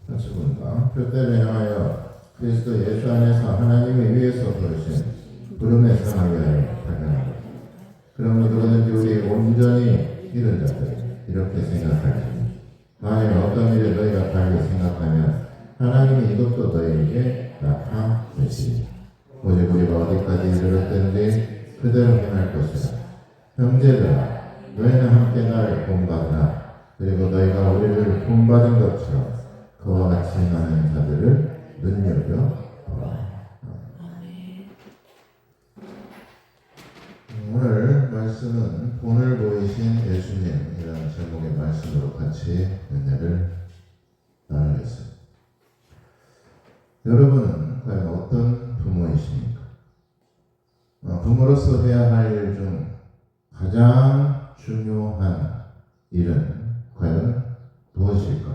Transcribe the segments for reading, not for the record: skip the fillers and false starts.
하시군가 표대를 향하여 그리스도 예수 안에서 하나님의 위에서 부르신 부름에 상하여 발견하고 그러므로 누구든지 우리 온전히 이른 자들 이렇게 생각할지니 만일 어떤 일에 너희가 달리 생각하면 하나님이 이것도 너희에게 나타내시리라. 오직 우리가 어디까지 이르렀든지 그대로 행할 것이라. 형제들아 너희는 함께 나를 본받으라. 그리고 너희가 우리를 본받은 것처럼 그와 같이 하는 자들을 눈여겨보라. 오늘 말씀은 본을 보이신 예수님이라는 제목의 말씀으로 같이 은혜를 나누겠습니다. 여러분은 과연 어떤 부모이십니까? 부모로서 해야 할 일 중 가장 중요한 일은 과연 무엇일까?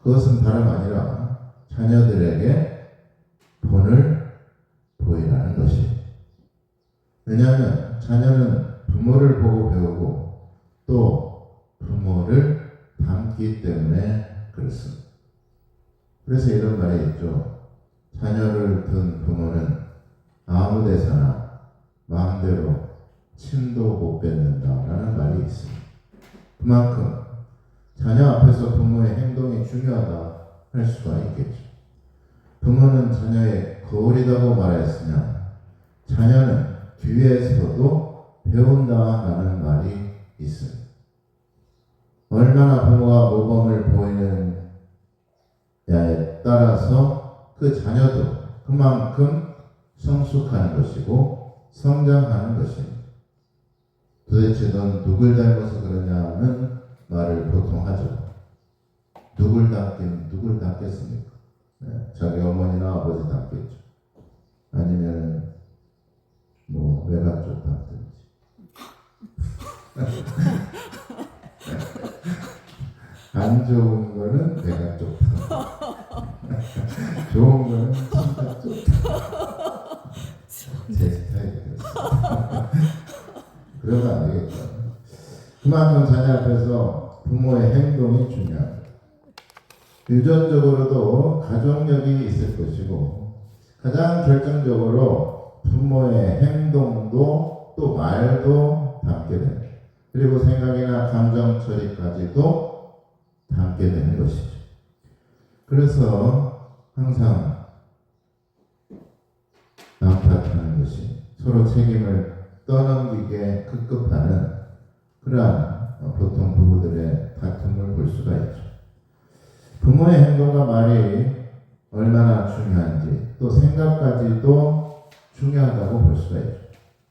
그것은 다름 아니라 자녀들에게 본을 보이라는 것입니다. 왜냐하면 자녀는 부모를 보고 배우고 또 부모를 닮기 때문에 그렇습니다. 그래서 이런 말이 있죠. 자녀를 둔 부모는 아무 데서나 마음대로 침도 못 뱉는다라는 말이 있습니다. 그만큼 자녀 앞에서 부모의 행동이 중요하다 할 수가 있겠죠. 부모는 자녀의 거울이라고 말했으나 자녀는 뒤에서도 배운다라는 말이 있습니다. 얼마나 부모가 모범을 보이느냐에 따라서 그 자녀도 그만큼 성숙하는 것이고 성장하는 것입니다. 도대체 넌 누굴 닮아서 그러냐는 말을 보통 하죠. 누굴 닮겠습니까? 네, 자기 어머니나 아버지 닮겠죠. 아니면 뭐 외가 쪽 닮든지. 안 좋은 거는 내가 쪽 좋은 거는 친가 쪽 제 스타일이었어요. 그러면 안 되겠죠. 그만큼 자녀 앞에서 부모의 행동이 중요합니다. 유전적으로도 가족력이 있을 것이고 가장 결정적으로 부모의 행동도 또 말도 담게 됩니다. 그리고 생각이나 감정 처리까지도 담게 되는 것이죠. 그래서 항상 남 탓하는 것이 서로 책임을 떠넘기게 급급하는 그러한 보통 부부들의 다툼을 볼 수가 있죠. 부모의 행동과 말이 얼마나 중요한지 또 생각까지도 중요하다고 볼 수가 있죠.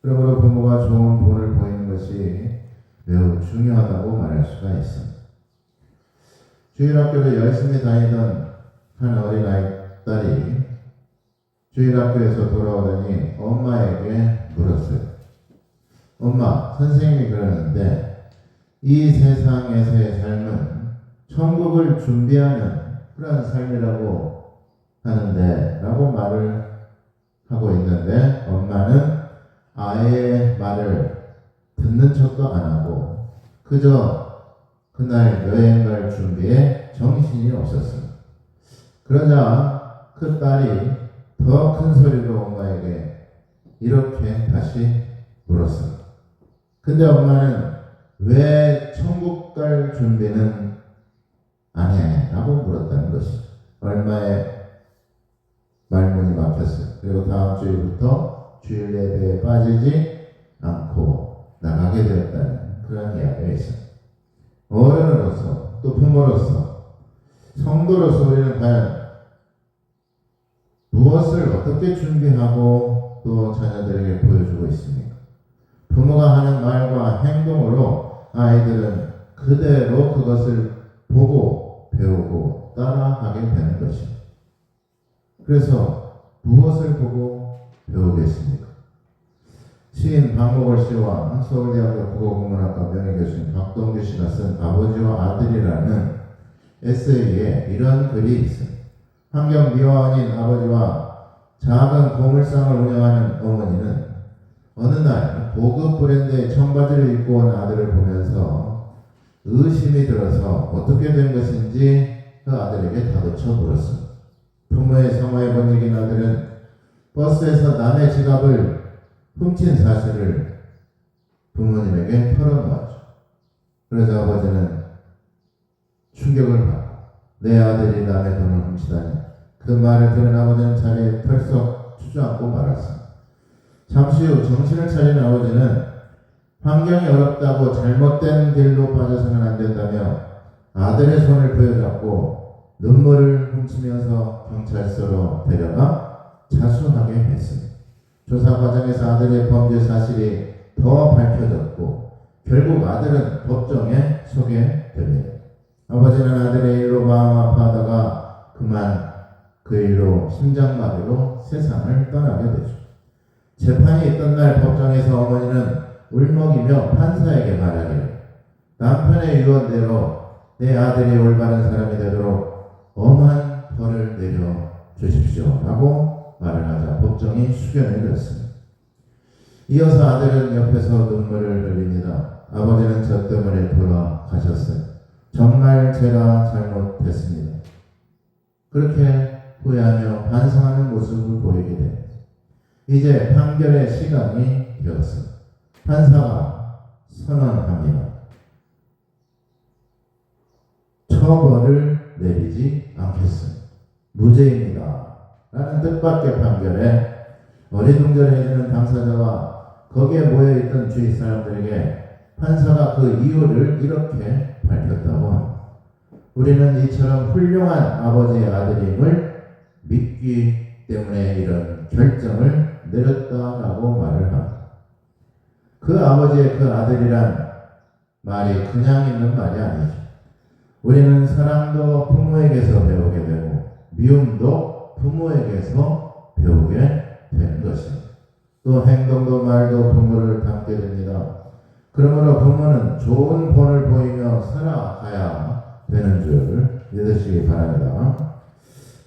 그러므로 부모가 좋은 본을 보이는 것이 매우 중요하다고 말할 수가 있습니다. 주일학교를 열심히 다니던 한 어린아이 딸이 주일학교에서 돌아오더니 엄마에게 물었어요. 엄마, 선생님이 그러는데 이 세상에서의 삶은 천국을 준비하는 그런 삶이라고 하는데 라고 말을 하고 있는데 엄마는 아이의 말을 듣는 척도 안 하고 그저 그날 여행 갈 준비에 정신이 없었습니다. 그러자 그 딸이 더 큰 소리로 엄마에게 이렇게 다시 물었습니다. 근데 엄마는 왜 천국 갈 준비는 안 해? 라고 물었다는 것이죠. 얼마의 말문이 막혔어요. 그리고 다음 주일부터 주일 예배에 빠지지 않고 나가게 되었다는 그런 이야기가 있습니다. 어른으로서 또 부모로서 성도로서 우리는 과연 무엇을 어떻게 준비하고 또 자녀들에게 보여주고 있습니까? 부모가 하는 말과 행동으로 아이들은 그대로 그것을 보고 배우고 따라하게 되는 것입니다. 그래서 무엇을 보고 배우겠습니까? 시인 박목월 씨와 서울대학교 국어국문학과 명예교수인 박동규 씨가 쓴 아버지와 아들이라는 에세이에 이런 글이 있습니다. 환경 미화원인 아버지와 작은 보물상을 운영하는 어머니는 어느 날 고급 브랜드의 청바지를 입고 온 아들을 보면서 의심이 들어서 어떻게 된 것인지 그 아들에게 다그쳐 물었습니다. 부모의 성화에 못 이긴 아들은 버스에서 남의 지갑을 훔친 사실을 부모님에게 털어놓았죠. 그러자 아버지는 충격을 받고 내 아들이 남의 돈을 훔치다니, 그 말을 들은 아버지는 자리에 털썩 주저앉고 말았습니다. 잠시 후 정신을 차린 아버지는 환경이 어렵다고 잘못된 길로 빠져서는 안 된다며 아들의 손을 부여잡고 눈물을 훔치면서 경찰서로 데려가 자수하게 했습니다. 조사 과정에서 아들의 범죄 사실이 더 밝혀졌고 결국 아들은 법정에 소개됩니다. 아버지는 아들의 일로 마음 아파하다가 그만 그 일로 심장마비로 세상을 떠나게 되죠. 재판이 있던 날 법정에서 어머니는 울먹이며 판사에게 말하기를, 남편의 유언대로 내 아들이 올바른 사람이 되도록 엄한 벌을 내려 주십시오 라고 말을 하자 법정이 수견을 냈습니다. 이어서 아들은 옆에서 눈물을 흘립니다. 아버지는 저 때문에 돌아가셨어요. 정말 제가 잘못했습니다. 그렇게 후회하며 반성하는 모습을 보이게 됩니다. 이제 판결의 시간이 되었습니다. 판사가 선언합니다. 처벌을 내리지 않겠습니다. 무죄입니다. 라는 뜻밖의 판결에 어리둥절해지는 당사자와 거기에 모여있던 주위 사람들에게 판사가 그 이유를 이렇게 밝혔다고 합니다. 우리는 이처럼 훌륭한 아버지의 아들임을 믿기 때문에 이런 결정을 내렸다라고 말을 합니다. 그 아버지의 그 아들이란 말이 그냥 있는 말이 아니죠. 우리는 사랑도 부모에게서 배우게 되고 미움도 부모에게서 배우게 되는 것입니다. 또 행동도 말도 부모를 닮게 됩니다. 그러므로 부모는 좋은 본을 보이며 살아가야 되는 줄 믿으시기 바랍니다.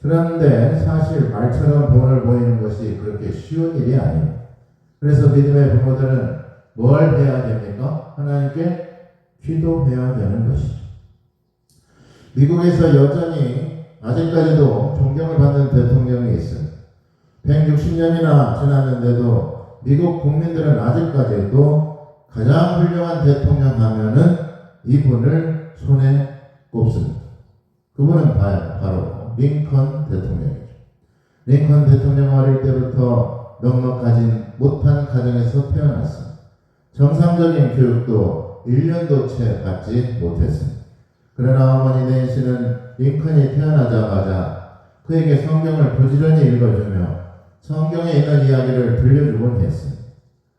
그런데 사실 말처럼 본을 보이는 것이 그렇게 쉬운 일이 아닙니다. 그래서 믿음의 부모들은 뭘 해야 됩니까? 하나님께 기도해야 되는 것이죠. 미국에서 여전히 아직까지도 존경을 받는 대통령이 있습니다. 160년이나 지났는데도 미국 국민들은 아직까지도 가장 훌륭한 대통령 하면은 이분을 손에 꼽습니다. 그분은 바로 링컨 대통령이죠. 링컨 대통령 어릴 때부터 넉넉하지 못한 가정에서 태어났습니다. 정상적인 교육도 1년도 채 받지 못했습니다. 그러나 어머니 낸시는 링컨이 태어나자마자 그에게 성경을 부지런히 읽어주며 성경에 있는 이야기를 들려주곤 했습니다.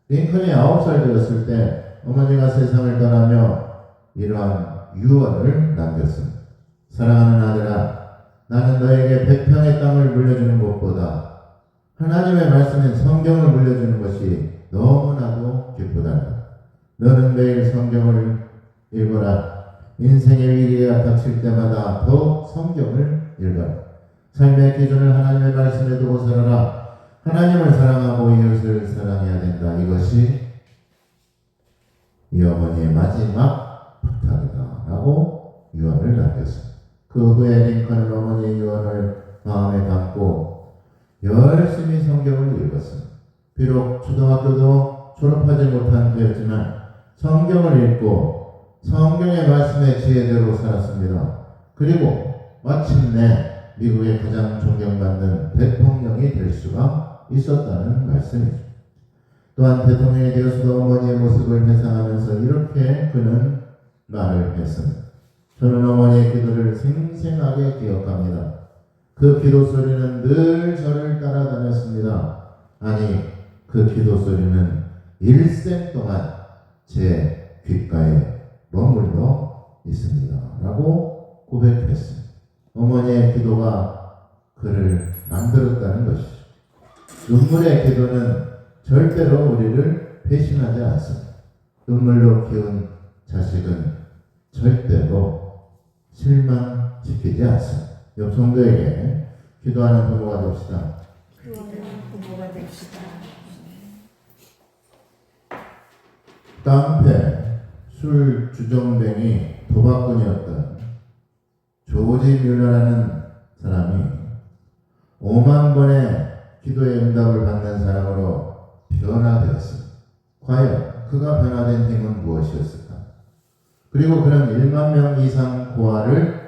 링컨이 9살 되었을 때 어머니가 세상을 떠나며 이러한 유언을 남겼습니다. 사랑하는 아들아, 나는 너에게 100평의 땅을 물려주는 것보다 하나님의 말씀인 성경을 물려주는 것이 너무나도 기쁘다. 너는 매일 성경을 읽어라. 인생의 위기가 닥칠 때마다 더욱 성경을 읽어라. 삶의 기준을 하나님의 말씀에 두고 살아라. 하나님을 사랑하고 이웃을 사랑해야 된다. 이것이 이 어머니의 마지막 부탁이다 라고 유언을 남겼습니다. 그 후에 링컨은 어머니의 유언을 마음에 담고 열심히 성경을 읽었습니다. 비록 초등학교도 졸업하지 못한 그였지만 성경을 읽고 성경의 말씀의 지혜대로 살았습니다. 그리고 마침내 미국의 가장 존경받는 대통령이 될 수가 있었다는 말씀이죠. 또한 대통령이 되어서도 어머니의 모습을 회상하면서 이렇게 그는 말을 했습니다. 저는 어머니의 기도를 생생하게 기억합니다. 그 기도 소리는 늘 저를 따라다녔습니다. 아니, 그 기도 소리는 일생 동안 제 귓가에 머물러 있습니다. 라고 고백했습니다. 어머니의 기도가 그를 만들었다는 것이죠. 눈물의 기도는 절대로 우리를 배신하지 않습니다. 눈물로 키운 자식은 절대로 실망시키지 않습니다. 옆 성도에게 기도하는 부모가 됩시다. 부모가 됩시다. 깡패, 술 주정뱅이, 도박꾼이었던 조지 뮬러라는 사람이 5만 번의 기도의 응답을 받는 사람으로 변화되었습니다. 과연 그가 변화된 힘은 무엇이었을까? 그리고 그는 1만 명 이상 고아를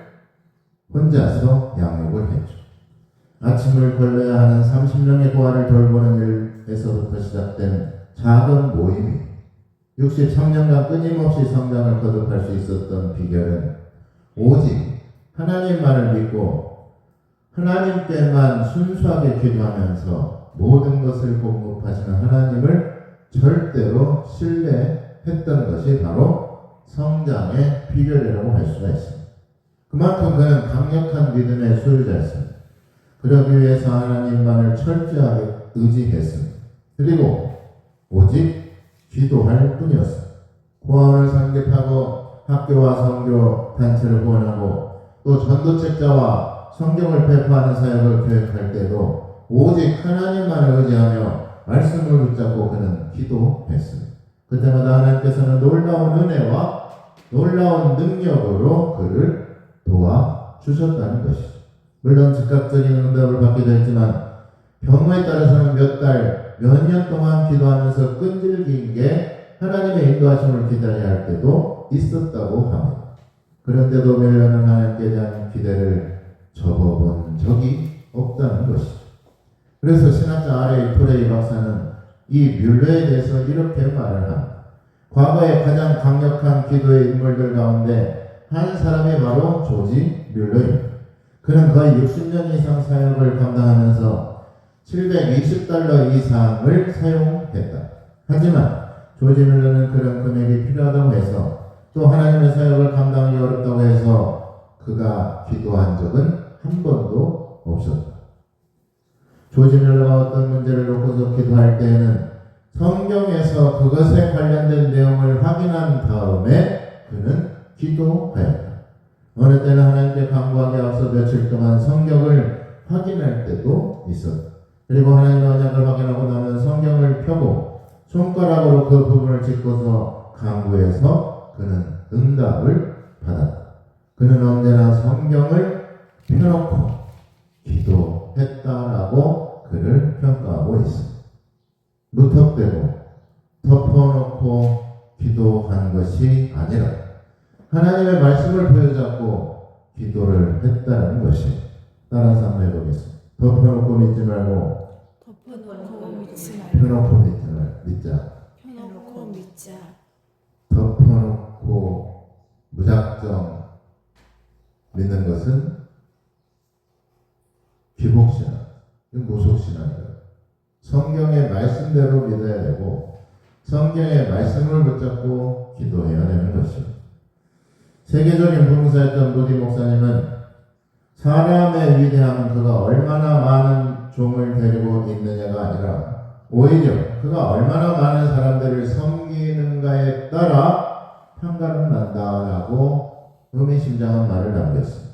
혼자서 양육을 했죠. 아침을 걸러야 하는 30명의 고아를 돌보는 일에서부터 시작된 작은 모임이 63년간 끊임없이 성장을 거듭할 수 있었던 비결은 오직 하나님만을 믿고 하나님께만 순수하게 기도하면서 모든 것을 공급하시는 하나님을 절대로 신뢰했던 것이 바로 성장의 비결이라고 할 수가 있습니다. 그만큼 그는 강력한 믿음의 소유자였습니다. 그러기 위해서 하나님만을 철저하게 의지했습니다. 그리고 오직 기도할 뿐이었습니다. 고아원을 설립하고 학교와 선교 단체를 후원하고 또 전도책자와 성경을 배포하는 사역을 계획할 때도 오직 하나님만을 의지하며 말씀을 붙잡고 그는 기도했습니다. 그때마다 하나님께서는 놀라운 은혜와 놀라운 능력으로 그를 도와주셨다는 것이죠. 물론 즉각적인 응답을 받기도 했지만 경우에 따라서는 몇 달, 몇 년 동안 기도하면서 끈질긴 게 하나님의 인도하심을 기다려야 할 때도 있었다고 합니다. 그런데도 멜러는 하나님께 대한 기대를 접어본 적이 없다는 것이죠. 그래서 신학자 R.A. 토레이 박사는 이 뮬러에 대해서 이렇게 말을 합니다. 과거의 가장 강력한 기도의 인물들 가운데 한 사람이 바로 조지 뮬러입니다. 그는 거의 60년 이상 사역을 감당하면서 $720 이상을 사용했다. 하지만 조지 뮬러는 그런 금액이 필요하다고 해서 또 하나님의 사역을 감당하기 어렵다고 해서 그가 기도한 적은 한 번도 없었다. 조지 뮬러가 어떤 문제를 놓고서 기도할 때에는 성경에서 그것에 관련된 내용을 확인한 다음에 그는 기도하였다. 어느 때는 하나님께 간구하기 앞서 며칠 동안 성경을 확인할 때도 있었다. 그리고 하나님의 언약을 확인하고 나면 성경을 펴고 손가락으로 그 부분을 짚고서 간구해서 그는 응답을 받았다. 그는 언제나 성경을 펴놓고 기도했다라고 그를 평가하고 있습니다. 무턱대고 덮어놓고 기도한 것이 아니라 하나님의 말씀을 부여잡고 기도를 했다는 것이 따라서 한번 해보겠습니다. 덮어놓고 믿지 말고 덮어놓고 믿지 말고 펴놓고 믿자. 펴놓고 믿자. 덮어놓고 무작정 믿는 것은 기복신앙, 무속신앙이다. 성경의 말씀대로 믿어야 되고 성경의 말씀을 붙잡고 기도해야 되는 것입니다. 세계적인 부흥사였던 모디 목사님은 사람의 위대함은 그가 얼마나 많은 종을 데리고 있느냐가 아니라 오히려 그가 얼마나 많은 사람들을 섬기는가에 따라 판가름 난다라고 의미심장한 말을 남겼습니다.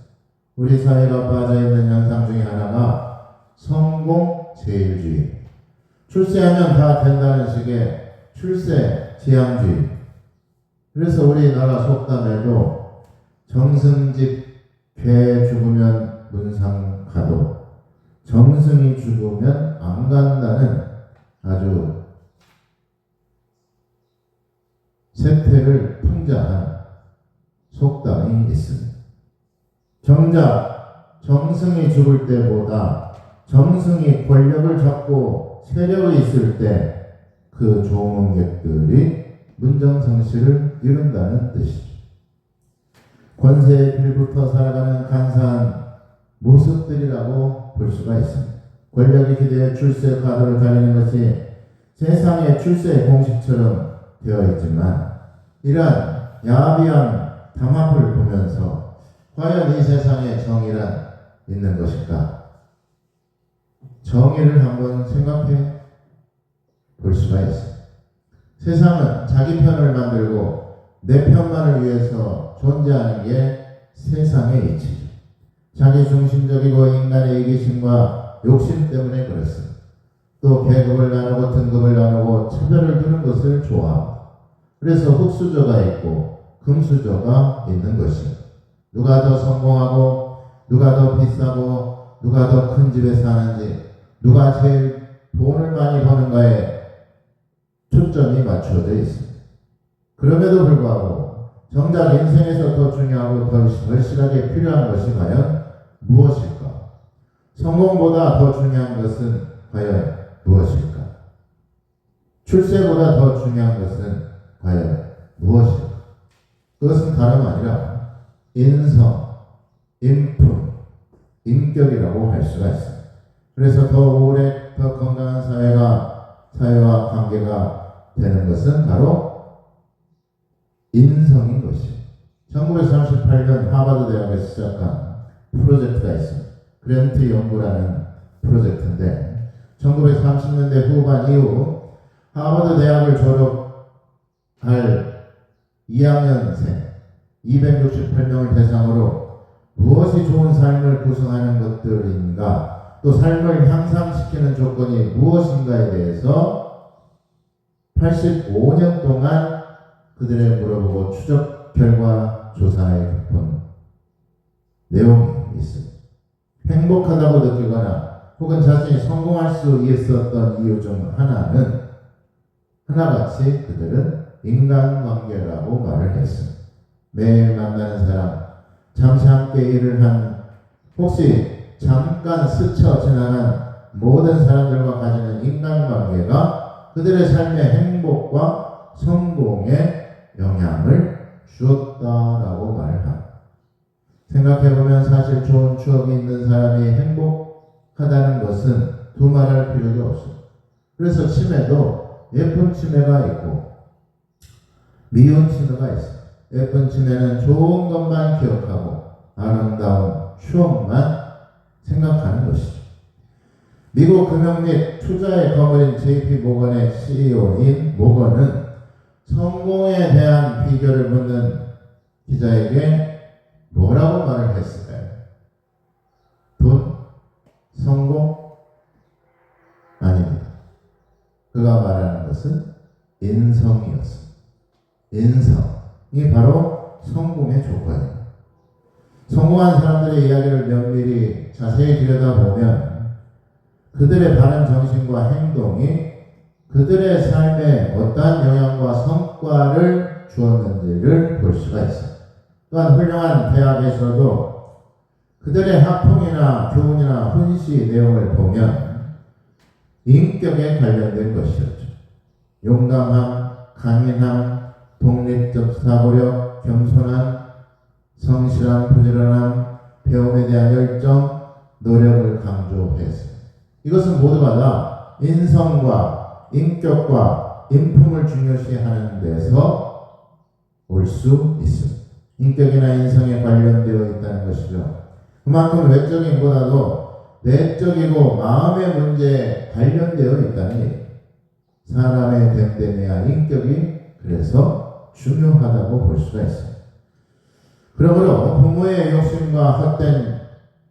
우리 사회가 빠져있는 현상 중에 하나가 성공제일주의, 출세하면 다 된다는 식의 출세지향주의. 그래서 우리나라 속담에도 정승집 개 죽으면 문상 가도 정승이 죽으면 안 간다는 아주 세태를 풍자한 속담이 있습니다. 정작 정승이 죽을 때보다 정승이 권력을 잡고 세력이 있을 때 그 조문객들이 문정성시를 이룬다는 뜻이죠. 권세의 빌부터 살아가는 간사한 모습들이라고 볼 수가 있습니다. 권력의 기대에 출세 가도를 달리는 것이 세상의 출세의 공식처럼 되어 있지만 이러한 야비한 담합을 보면서 과연 이 세상에 정의란 있는 것일까? 정의를 한번 생각해 볼 수가 있습니다. 세상은 자기 편을 만들고 내 편만을 위해서 존재하는 게 세상의 이치죠. 자기중심적이고 인간의 이기심과 욕심 때문에 그렇습니다. 또 계급을 나누고 등급을 나누고 차별을 두는 것을 좋아합니다. 그래서 흙수저가 있고 금수저가 있는 것입니다. 누가 더 성공하고 누가 더 비싸고 누가 더 큰 집에 사는지 누가 제일 돈을 많이 버는가에 초점이 맞춰져 있습니다. 그럼에도 불구하고 정작 인생에서 더 중요하고 더 절실하게 필요한 것이 과연 무엇일까? 성공보다 더 중요한 것은 과연 무엇일까? 출세보다 더 중요한 것은 과연 무엇일까? 그것은 다름 아니라 인성, 인품, 인격이라고 할 수가 있습니다. 그래서 더 오래 더 건강한 사회와 관계가 되는 것은 바로 인성인 것이에요. 1938년 하버드 대학에서 시작한 프로젝트가 있습니다. 그랜트 연구라는 프로젝트인데 1930년대 후반 이후 하버드 대학을 졸업할 2학년생 268명을 대상으로 무엇이 좋은 삶을 구성하는 것들인가 또 삶을 향상시키는 조건이 무엇인가에 대해서 85년 동안 그들의 물어보고 추적 결과 조사에 본 내용이 있습니다. 행복하다고 느끼거나 혹은 자신이 성공할 수 있었던 이유 중 하나같이 그들은 인간관계라고 말을 했습니다. 매일 만나는 사람, 잠시 함께 일을 한, 혹시 잠깐 스쳐 지나간 모든 사람들과 가지는 인간관계가 그들의 삶의 행복과 성공에 영향을 주었다라고 말을 합니다. 생각해보면 사실 좋은 추억이 있는 사람이 행복하다는 것은 두말할 필요도 없습니다. 그래서 치매도 예쁜 치매가 있고 미운 치매가 있습니다. 예쁜 치매는 좋은 것만 기억하고 아름다운 추억만 생각하는 것이죠. 미국 금융 및 투자의 거물인 JP 모건의 CEO인 모건은 성공에 대한 비결을 묻는 기자에게 뭐라고 말을 했을까요? 돈? 성공? 아닙니다. 그가 말하는 것은 인성이었습니다. 인성이 바로 성공의 조건입니다. 성공한 사람들의 이야기를 면밀히 자세히 들여다보면 그들의 바른 정신과 행동이 그들의 삶에 어떠한 영향과 성과를 주었는지를 볼 수가 있습니다. 또한 훌륭한 대학에서도 그들의 학풍이나 교훈이나 훈시 내용을 보면 인격에 관련된 것이었죠. 용감함, 강인함, 독립적 사고력, 겸손함, 성실함, 부지런함, 배움에 대한 열정, 노력을 강조했습니다. 이것은 모두가 다 인성과 인격과 인품을 중요시하는 데서 올 수 있습니다. 인격이나 인성에 관련되어 있다는 것이죠. 그만큼 외적인보다도 내적이고 마음의 문제에 관련되어 있다는 얘기입니다. 사람의 됨됨이야 인격이 그래서 중요하다고 볼 수가 있습니다. 그러므로 부모의 욕심과 헛된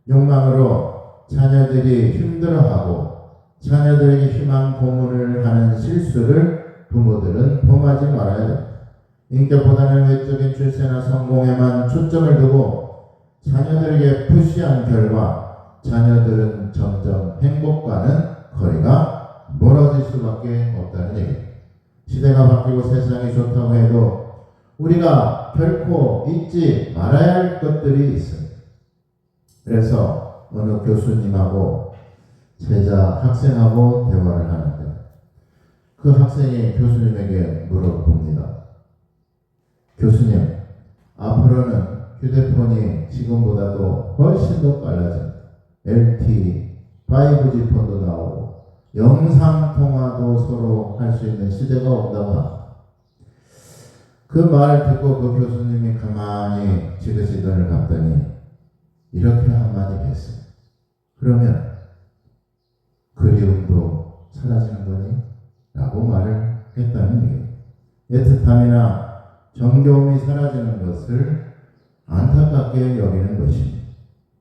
욕망으로 자녀들이 힘들어하고 자녀들에게 희망 고문을 하는 실수를 부모들은 범하지 말아야 됩니다. 인격보다는 외적인 출세나 성공에만 초점을 두고 자녀들에게 푸시한 결과 자녀들은 점점 행복과는 거리가 멀어질 수밖에 없다는 얘기입니다. 시대가 바뀌고 세상이 좋다고 해도 우리가 결코 잊지 말아야 할 것들이 있습니다. 그래서 어느 교수님하고 제자 학생하고 대화를 하는데 그 학생이 교수님에게 물어봅니다. 교수님, 앞으로는 휴대폰이 지금보다도 훨씬 더 빨라집니다. LTE, 5G 폰도 나오고 영상통화도 서로 할 수 있는 시대가 온다고 합니다. 그 말을 듣고 그 교수님이 가만히 지그시 눈을 감더니 이렇게 한마디 했습니다. 그러면 그리움도 사라지는 거니? 라고 말을 했다는 얘기입니다. 애틋함이나 정겨움이 사라지는 것을 안타깝게 여기는 것입니다.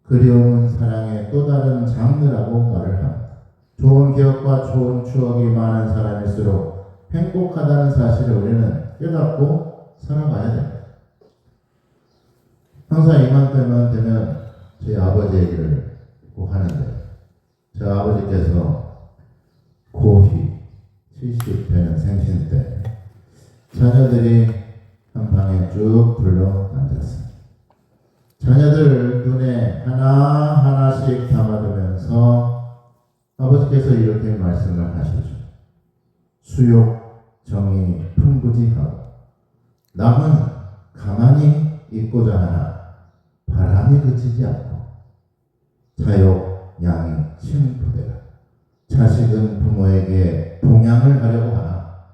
그리움은 사랑의 또 다른 장르라고 말을 합니다. 좋은 기억과 좋은 추억이 많은 사람일수록 행복하다는 사실을 우리는 깨닫고 살아가야 됩니다. 항상 이맘때만 되면 저희 아버지 얘기를 꼭 하는데, 저 아버지께서 고희 70되는 생신 때 자녀들이 한 방에 쭉 불러 앉았어요. 자녀들 눈에 하나하나씩 담아두면서 아버지께서 이렇게 말씀을 하시죠. 수욕, 정이 풍부지하고 남은 가만히 있고자 하나 바람이 그치지 않고 자욕, 양이 침부되라. 자식은 부모에게 봉양을 하려고 하나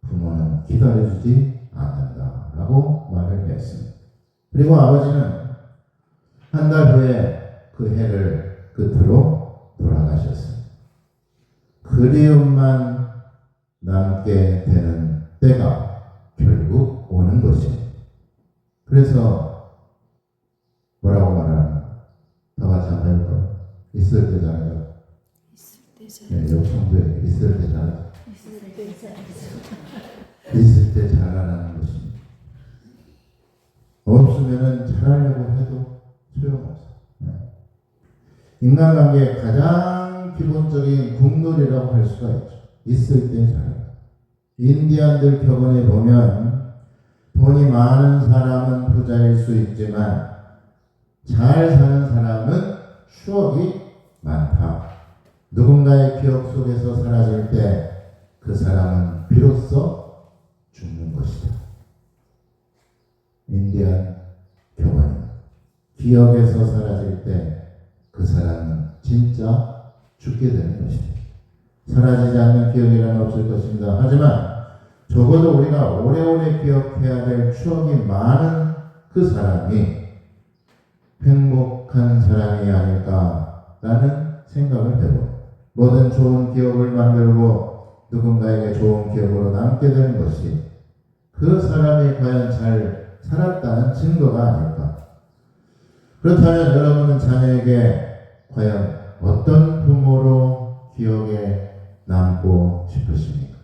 부모는 기다려주지 않는다 라고 말을 했습니다. 그리고 아버지는 한 달 후에 그 해를 끝으로 돌아가셨습니다. 그리움만 남게 되는 때가 결국 오는 것입니다. 그래서 뭐라고 말하는 다 같이 한번 해볼까요? 있을 때 잘하죠. 있을 때 잘. 네, 역성도에 있을 때 잘하죠. 있을 때 잘. 있을 때 잘하라는 것입니다. 없으면은 잘하려고 해도 소용없어요. 네. 인간관계의 가장 기본적인 국룰이라고 할 수가 있죠. 있을 때 잘하라. 인디안들 격언에 보면 돈이 많은 사람은 부자일 수 있지만 잘 사는 사람은 추억이 많다. 누군가의 기억 속에서 사라질 때 그 사람은 비로소 죽는 것이다. 인디안 격언입니다. 기억에서 사라질 때 그 사람은 진짜 죽게 되는 것입니다. 사라지지 않는 기억이란 없을 것입니다. 하지만 적어도 우리가 오래오래 기억해야 될 추억이 많은 그 사람이 행복한 사람이 아닐까라는 생각을 해봅니다. 뭐든 좋은 기억을 만들고 누군가에게 좋은 기억으로 남게 되는 것이 그 사람이 과연 잘 살았다는 증거가 아닐까. 그렇다면 여러분은 자녀에게 과연 어떤 부모로 기억에 남고 싶으십니까?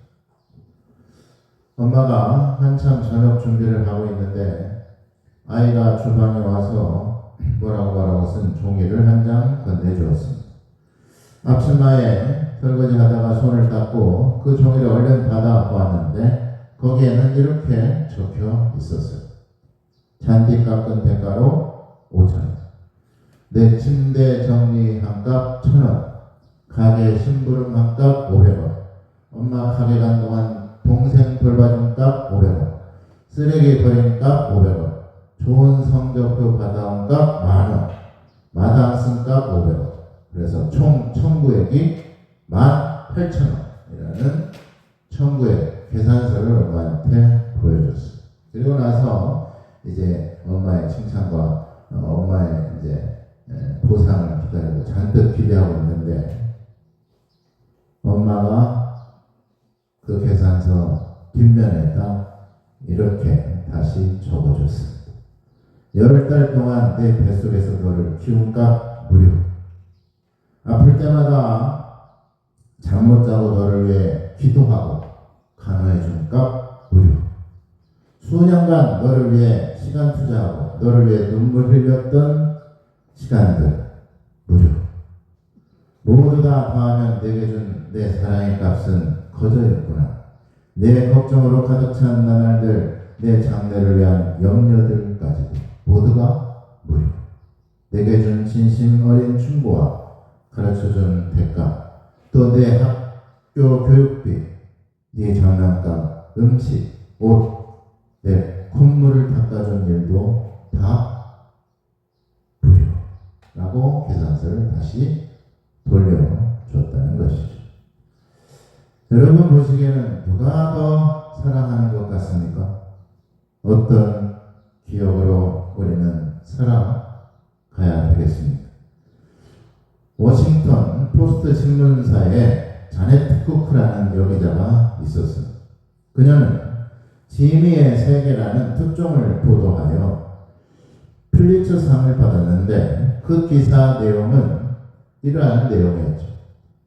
엄마가 한참 저녁 준비를 하고 있는데 아이가 주방에 와서 뭐라고 쓴 종이를 한 장 건네주었습니다. 앞치마에 설거지 하다가 손을 닦고 그 종이를 얼른 받아 보았는데 거기에는 이렇게 적혀 있었어요. 잔디 깎은 대가로 5,000원, 내 침대 정리한 값 1,000원, 가게 심부름 한 값 500원, 엄마 가게 간 동안 동생 돌봐준 값 500원, 쓰레기 버린 값 500원, 좋은 성적표 받아온 값 10,000원, 마당 쓴 값 500원. 그래서 총 청구액이 18,000원이라는 청구액 계산서를 엄마한테 보여줬어요. 그리고 나서 이제 엄마의 칭찬과 엄마의 이제 보상을 기다리고 잔뜩 기대하고 있는데 엄마가 그 계산서 뒷면에다 이렇게 다시 적어줬습니다. 10달 동안 내 뱃속에서 너를 키운 값 무료. 아플 때마다 잠 못 자고 너를 위해 기도하고 간호해준 값 무료. 수년간 너를 위해 시간 투자하고 너를 위해 눈물 흘렸던 시간들 무료. 모두 다 더하면 내게 준 내 사랑의 값은 거저였구나. 내 걱정으로 가득 찬 나날들, 내 장래를 위한 염려들까지도 모두가 무료. 내게 준 진심 어린 충고와 가르쳐준 대가, 또 내 학교 교육비, 네 장난감, 음식, 옷, 내 콧물을 닦아준 일도 다 무료라고 계산서를 다시 돌려줬다는 것이죠. 여러분 보시기에는 누가 더 사랑하는 것 같습니까? 어떤 기억으로 우리는 살아가야 되겠습니까? 워싱턴 포스트 신문사에 자넷 쿠크라는 여기자가 있었습니다. 그녀는 지미의 세계라는 특종을 보도하여 필리처상을 받았는데 그 기사 내용은 이러한 내용이었죠.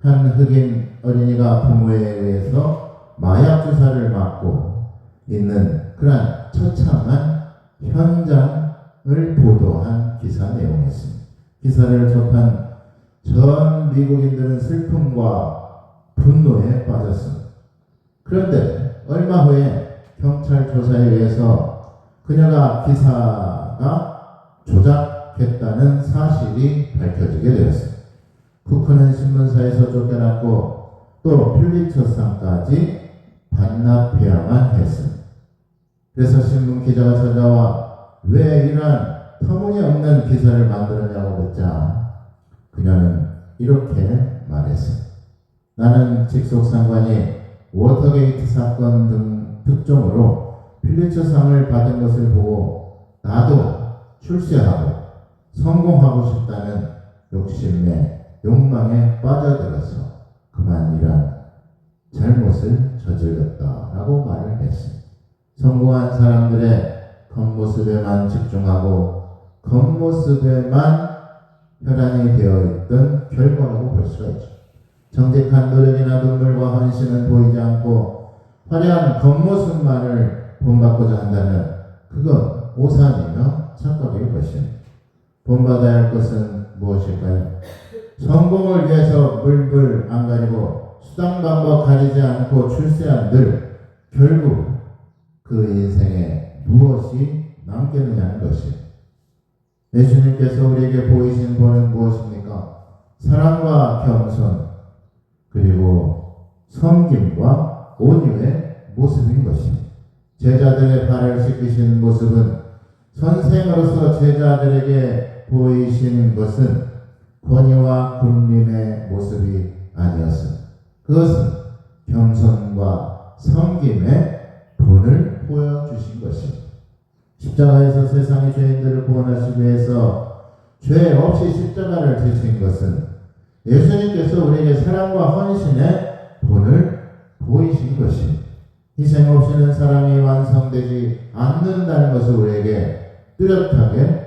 한 흑인 어린이가 부모에 의해서 마약 주사를 맞고 있는 그러한 처참한 현장을 보도한 기사 내용이었습니다. 기사를 접한 전 미국인들은 슬픔과 분노에 빠졌습니다. 그런데 얼마 후에 경찰 조사에 의해서 그녀가 기사가 조작했다는 사실이 밝혀지게 되었습니다. 쿠크는 신문사에서 쫓겨났고 또 퓰리처상까지 반납해야만 했습니다. 그래서 신문 기자가 찾아와 왜 이러한 터무니없는 기사를 만들었냐고 묻자 그녀는 이렇게 말했습니다. 나는 직속상관이 워터게이트 사건 등 특종으로 퓰리처상을 받은 것을 보고 나도 출세하고 성공하고 싶다는 욕심에 욕망에 빠져들어서 그만 이런 잘못을 저질렀다라고 말을 했습니다. 성공한 사람들의 겉모습에만 집중하고 겉모습에만 혈안이 되어 있던 결과라고 볼 수가 있죠. 정직한 노력이나 눈물과 헌신은 보이지 않고 화려한 겉모습만을 본받고자 한다면 그건 오산이며 착각일 것입니다. 본받아야 할 것은 무엇일까요? 성공을 위해서 물불 안 가리고 수단 방법 가리지 않고 출세한 늘 결국 그 인생에 무엇이 남겠느냐는 것입니다. 예수님께서 우리에게 보이신 본은 무엇입니까? 사랑과 겸손 그리고 섬김과 온유의 모습인 것입니다. 제자들의 발을 씻기신 모습은 선생으로서 제자들에게 보이신 것은 권위와 군림의 모습이 아니었습니다. 그것은 겸손과 섬김의 본을 보여주신 것입니다. 십자가에서 세상의 죄인들을 구원하시기 위해서 죄 없이 십자가를 지신 것은 예수님께서 우리에게 사랑과 헌신의 본을 보이신 것입니다. 희생 없이는 사랑이 완성되지 않는다는 것을 우리에게 뚜렷하게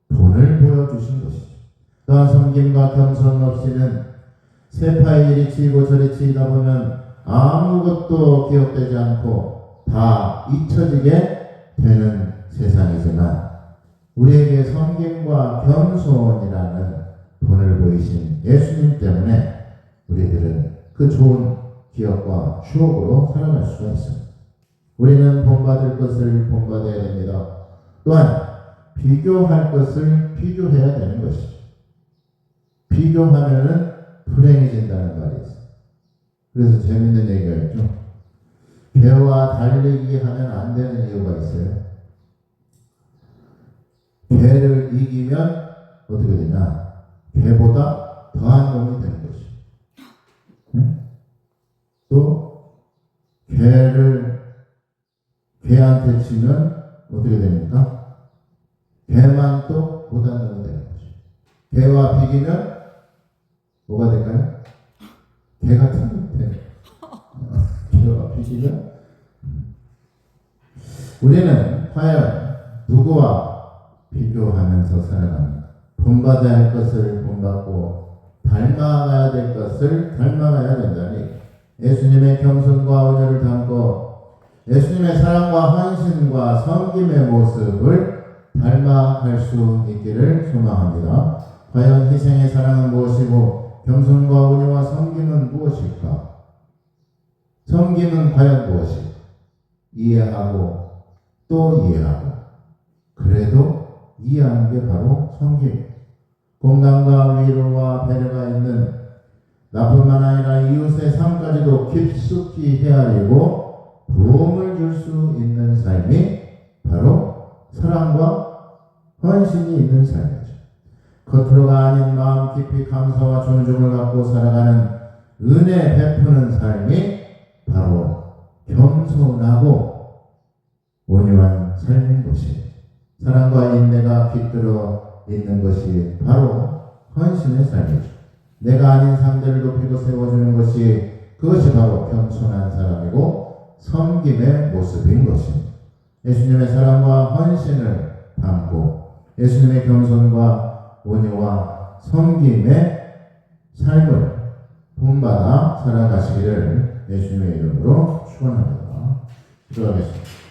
본을 보여주신 것이죠. 또한 섬김과 겸손 없이는 세파에 이리 치이고 저리 치이다 보면 아무것도 기억되지 않고 다 잊혀지게 되는 세상이지만 우리에게 섬김과 겸손이라는 본을 보이신 예수님 때문에 우리들은 그 좋은 기억과 추억으로 살아갈 수가 있습니다. 우리는 본받을 것을 본받아야 됩니다. 또한 비교할 것을 비교해야 되는 것이죠. 비교하면은 불행해진다는 말이 있어요. 그래서 재밌는 얘기가 있죠. 개와 달리기 하면 안 되는 이유가 있어요. 개를 이기면 어떻게 되냐? 개보다 더한 놈이 되는 것이죠. 또 개한테 치면 어떻게 됩니까? 개만 또 못한 놈이 되는 거죠. 개와 비기면 뭐가 될까요? 개 같은 놈이 되는 거죠. 개와 비기면 우리는 과연 누구와 비교하면서 살아갑니다. 본받아야 할 것을 본받고 닮아가야 될 것을 닮아가야 된다니 예수님의 겸손과 온유를 담고 예수님의 사랑과 헌신과 섬김의 모습을 닮아갈 수 있기를 소망합니다. 과연 희생의 사랑은 무엇이고 겸손과 온유와 섬김은 무엇일까? 섬김은 과연 무엇일까? 이해하고 또 이해하고 그래도 이해하는 게 바로 섬김. 공감과 위로와 배려가 있는 나뿐만 아니라 이웃의 삶까지도 깊숙이 헤아리고 도움을 줄 수 있는 삶이 바로 사랑과 헌신이 있는 삶이죠. 겉으로가 아닌 마음 깊이 감사와 존중을 갖고 살아가는 은혜 베푸는 삶이 바로 겸손하고 온유한 삶인 것입니다. 사랑과 인내가 깃들어 있는 것이 바로 헌신의 삶이죠. 내가 아닌 상대를 높이고 세워주는 것이 그것이 바로 겸손한 사람이고 섬김의 모습인 것입니다. 예수님의 사랑과 헌신을 담고 예수님의 겸손과 온유와 섬김의 삶을 본받아 살아가시기를 예수님의 이름으로 축원합니다. 기도하겠습니다.